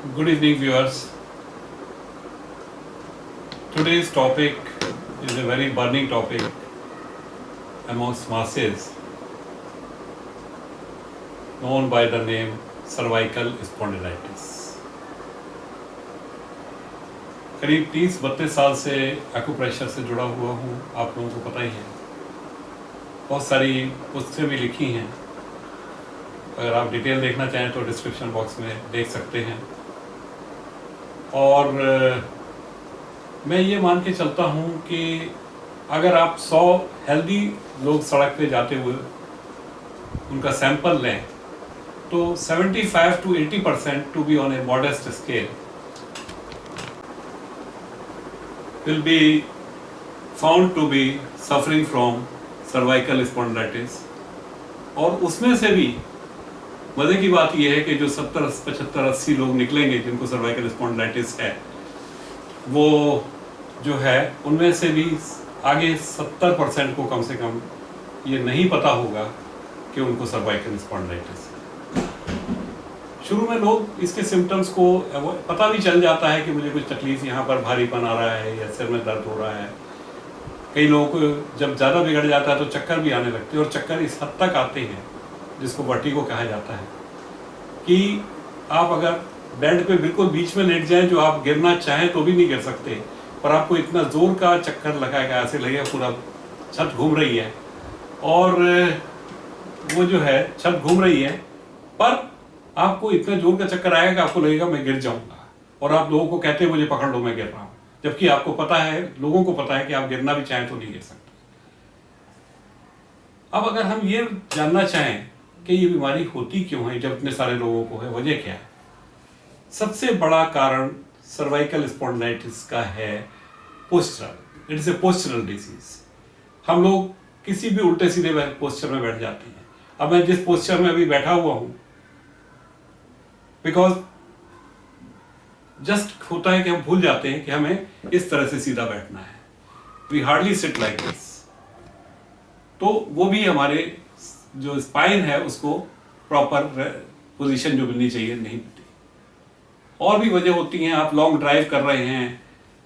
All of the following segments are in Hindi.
Good evening, viewers. Today's topic is a very burning topic amongst masses, known by the name cervical spondylitis. करीब 30-32 साल से एक्यूप्रेशर से जुड़ा हुआ हूँ, आप लोगों को पता ही है। बहुत सारी पुस्तकें भी लिखी हैं, अगर आप डिटेल देखना चाहें तो डिस्क्रिप्शन बॉक्स में देख सकते हैं। और मैं ये मान के चलता हूँ कि अगर आप 100 हेल्दी लोग सड़क पे जाते हुए उनका सैंपल लें तो 75 to 80% to be on a modest scale will be found to be suffering from cervical spondylitis। और उसमें से भी मज़े की बात यह है कि जो 70, 75, 80 लोग निकलेंगे जिनको सर्वाइकल स्पॉन्डिलाइटिस है, वो जो है उनमें से भी आगे 70% को कम से कम ये नहीं पता होगा कि उनको सर्वाइकल स्पॉन्डिलाइटिस है। शुरू में लोग इसके सिम्टम्स को पता भी चल जाता है कि मुझे कुछ तकलीफ, यहाँ पर भारीपन आ रहा है या सिर में दर्द हो रहा है। कई लोगों को जब ज़्यादा बिगड़ जाता है तो चक्कर भी आने लगते हैं, और चक्कर इस हद तक आते हैं जिसको वर्टिगो कहा जाता है कि आप अगर बेड पे बिल्कुल बीच में लेट जाएं, जो आप गिरना चाहें तो भी नहीं गिर सकते, पर आपको इतना जोर का चक्कर लगाएगा, ऐसे लगेगा पूरा छत घूम रही है। और वो जो है छत घूम रही है, पर आपको इतना जोर का चक्कर आएगा कि आपको लगेगा मैं गिर जाऊंगा, और आप लोगों को कहते हैं मुझे पकड़ लो मैं गिर रहा हूँ, जबकि आपको पता है, लोगों को पता है कि आप गिरना भी चाहें तो नहीं गिर सकते। अब अगर हम ये जानना चाहें कि ये बीमारी होती क्यों है, जब इतने सारे लोगों को है, वजह क्या है? सबसे बड़ा कारण सर्वाइकल स्पॉन्डिलाइटिस का है postural. It is a postural disease. हम लोग किसी भी उल्टे सीधे पोस्चर में बैठ जाते हैं। अब मैं जिस पोस्चर में अभी बैठा हुआ हूं, बिकॉज जस्ट होता है कि हम भूल जाते हैं कि हमें इस तरह से सीधा बैठना है। We hardly sit like this. तो वो भी हमारे जो स्पाइन है उसको प्रॉपर पोजीशन जो मिलनी चाहिए नहीं मिलती। और भी वजह होती हैं। आप लॉन्ग ड्राइव कर रहे हैं,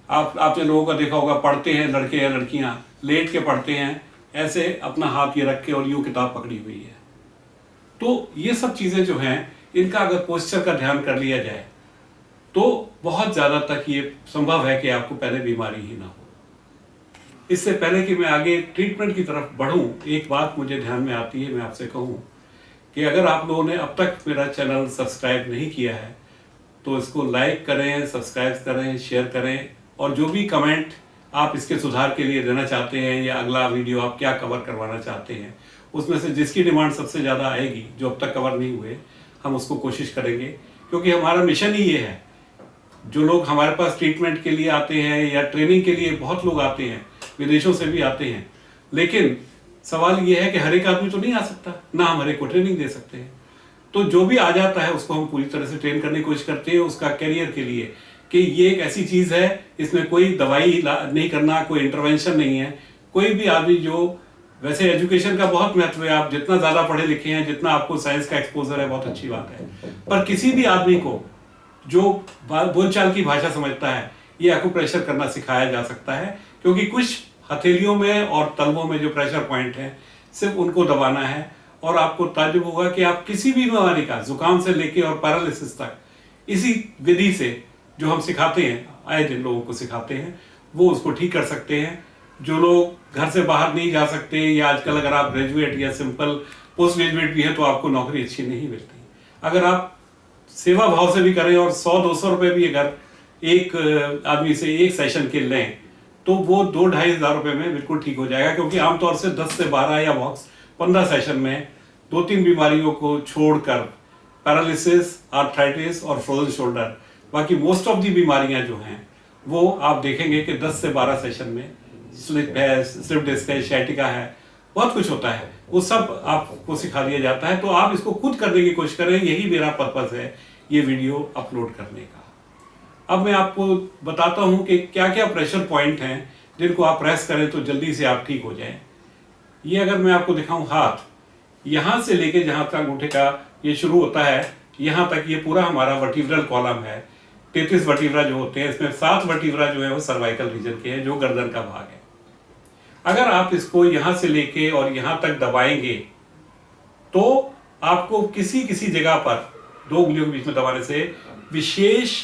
आपने लोगों का देखा होगा, पढ़ते हैं लड़के या लड़कियां लेट के पढ़ते हैं, ऐसे अपना हाथ ये रख के और यूं किताब पकड़ी हुई है। तो ये सब चीजें जो हैं, इनका अगर पोस्चर का ध्यान कर लिया जाए तो बहुत ज्यादा तक ये संभव है कि आपको पहले बीमारी ही ना हो। इससे पहले कि मैं आगे ट्रीटमेंट की तरफ बढ़ूं, एक बात मुझे ध्यान में आती है, मैं आपसे कहूं कि अगर आप लोगों ने अब तक मेरा चैनल सब्सक्राइब नहीं किया है तो इसको लाइक करें, सब्सक्राइब करें, शेयर करें, और जो भी कमेंट आप इसके सुधार के लिए देना चाहते हैं या अगला वीडियो आप क्या कवर करवाना चाहते हैं, उसमें से जिसकी डिमांड सबसे ज़्यादा आएगी, जो अब तक कवर नहीं हुए, हम उसको कोशिश करेंगे। क्योंकि हमारा मिशन ही ये है। जो लोग हमारे पास ट्रीटमेंट के लिए आते हैं या ट्रेनिंग के लिए बहुत लोग आते हैं, विदेशों से भी आते हैं, लेकिन सवाल ये है कि हर एक आदमी तो नहीं आ सकता, ना हम हर एक को ट्रेनिंग दे सकते हैं। तो जो भी आ जाता है उसको हम पूरी तरह से ट्रेन करने की कोशिश करते हैं उसका करियर के लिए, कि ये एक ऐसी चीज़ है, इसमें कोई दवाई नहीं करना, कोई इंटरवेंशन नहीं है। कोई भी आदमी जो, वैसे एजुकेशन का बहुत महत्व है, आप जितना ज़्यादा पढ़े लिखे हैं, जितना आपको साइंस का एक्सपोजर है, बहुत अच्छी बात है, पर किसी भी आदमी को जो बोलचाल की भाषा समझता है, ये एक्यूप्रेशर करना सिखाया जा सकता है। क्योंकि कुछ हथेलियों में और तलवों में जो प्रेशर पॉइंट है, सिर्फ उनको दबाना है, और आपको ताज्जुब होगा कि आप किसी भी बीमारी का, जुकाम से लेके और पैरालिसिस तक, इसी विधि से जो हम सिखाते हैं, आए दिन लोगों को सिखाते हैं, वो उसको ठीक कर सकते हैं। जो लोग घर से बाहर नहीं जा सकते, या आजकल अगर आप ग्रेजुएट या सिंपल पोस्ट ग्रेजुएट भी हैं तो आपको नौकरी अच्छी नहीं मिलती। अगर आप सेवा भाव से भी करें और 100-200 रुपये भी अगर एक आदमी से एक सेशन के लें, तो वो 2-2.5 हज़ार रुपये में बिल्कुल ठीक हो जाएगा। क्योंकि आमतौर से 10 से 12 या 15 सेशन में 2-3 बीमारियों को छोड़कर, पैरालिसिस, आर्थराइटिस और फ्रोजन शोल्डर, बाकी मोस्ट ऑफ दी बीमारियां जो हैं वो आप देखेंगे कि 10 से 12 सेशन में, स्लिप है, स्लिप डिस्क है, शाइटिका है, बहुत कुछ होता है, वो सब आपको सिखा दिया जाता है। तो आप इसको खुद करने की कोशिश करें, यही मेरा पर्पस है ये वीडियो अपलोड करने का। अब मैं आपको बताता हूं कि क्या क्या प्रेशर पॉइंट हैं जिनको आप प्रेस करें तो जल्दी से आप ठीक हो जाएं। ये अगर मैं आपको दिखाऊं, हाथ यहाँ से लेके जहां तक अंगूठे का ये शुरू होता है, यहाँ तक ये पूरा हमारा वर्टिब्रल कॉलम है। 33 वर्टिब्रा जो होते हैं, इसमें 7 वर्टिब्रा जो है वो सर्वाइकल रीजन के हैं, जो गर्दन का भाग है। अगर आप इसको यहाँ से लेके और यहाँ तक दबाएंगे तो आपको किसी किसी जगह पर 2 उंगलियों के बीच में दबाने से विशेष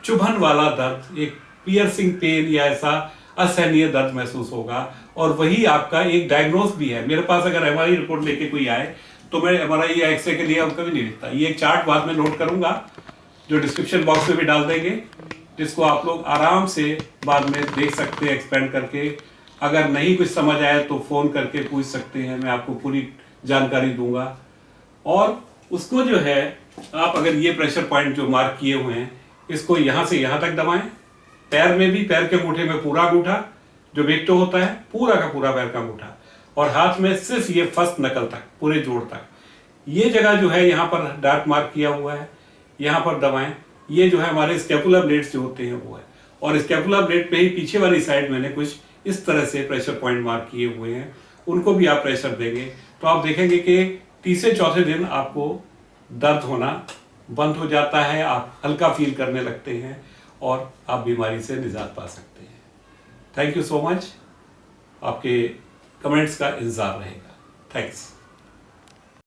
चुभन वाला दर्द, एक पियर्सिंग पेन या ऐसा असहनीय दर्द महसूस होगा। और वही आपका एक डायग्नोस भी है। मेरे पास अगर एमआरआई रिपोर्ट लेके कोई आए तो मैं एमआरआई या एक्सरे के लिए हम कभी नहीं लिखता। ये एक चार्ट बाद में नोट करूंगा जो डिस्क्रिप्शन बॉक्स में भी डाल देंगे, जिसको आप लोग आराम से बाद में देख सकते हैं एक्सपेंड करके। अगर नहीं कुछ समझ आए तो फोन करके पूछ सकते हैं, मैं आपको पूरी जानकारी दूंगा। और उसको जो है आप अगर ये प्रेशर पॉइंट जो मार्क किए हुए हैं इसको यहाँ से यहाँ तक दबाएं। पैर में भी, पैर के अंगूठे में पूरा अंगूठा जो वेक्टो होता है, पूरा का पूरा पैर का अंगूठा, और हाथ में सिर्फ ये फर्स्ट नकल तक, पूरे जोड़ तक। ये जगह जो है यहाँ पर डार्क मार्क किया हुआ है, यहाँ पर दबाएं। ये जो है हमारे स्कैपुलर ब्लेड्स जो होते हैं वो है, और स्कैपुलर ब्लेड पे ही पीछे वाली साइड मैंने कुछ इस तरह से प्रेशर पॉइंट मार्क किए हुए हैं, उनको भी आप प्रेशर देंगे तो आप देखेंगे कि तीसरे चौथे दिन आपको दर्द होना बंद हो जाता है, आप हल्का फील करने लगते हैं और आप बीमारी से निजात पा सकते हैं। Thank you so much. आपके कमेंट्स का इंतजार रहेगा। थैंक्स।